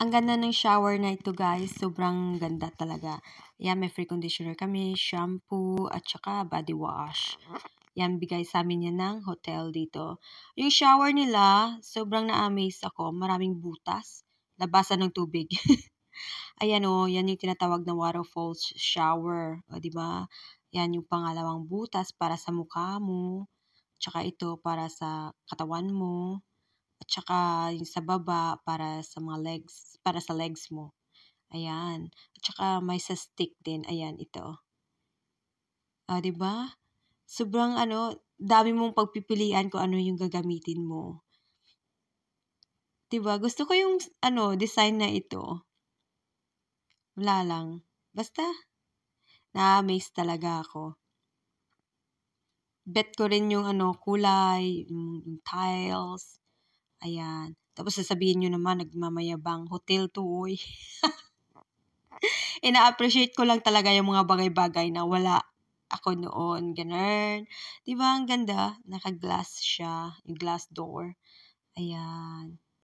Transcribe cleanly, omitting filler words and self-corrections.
Ang ganda ng shower na ito guys, sobrang ganda talaga. Yan, may free conditioner kami, shampoo, at saka body wash. Yan, bigay sa amin yan ng hotel dito. Yung shower nila, sobrang na-amaze ako. Maraming butas, labasan ng tubig. Ayan o, yan yung tinatawag na waterfall shower. O, diba? Yan yung pangalawang butas para sa mukha mo. Tsaka ito para sa katawan mo. At saka yung sa baba para sa mga legs, para sa legs mo. Ayan. At saka may sa stick din. Ayan, ito. Ah, 'di ba? Sobrang dami mong pagpipilian kung ano yung gagamitin mo. 'Di ba? Gusto ko yung design na ito. Wala lang. Basta na-amaze talaga ako. Bet ko rin yung kulay, yung tiles. Ayan. Tapos sasabihin nyo naman, nagmamayabang hotel to, uy. Ina-appreciate ko lang talaga yung mga bagay-bagay na wala ako noon. Ganun. Di ba ang ganda? Naka-glass siya. Yung glass door. Ayan.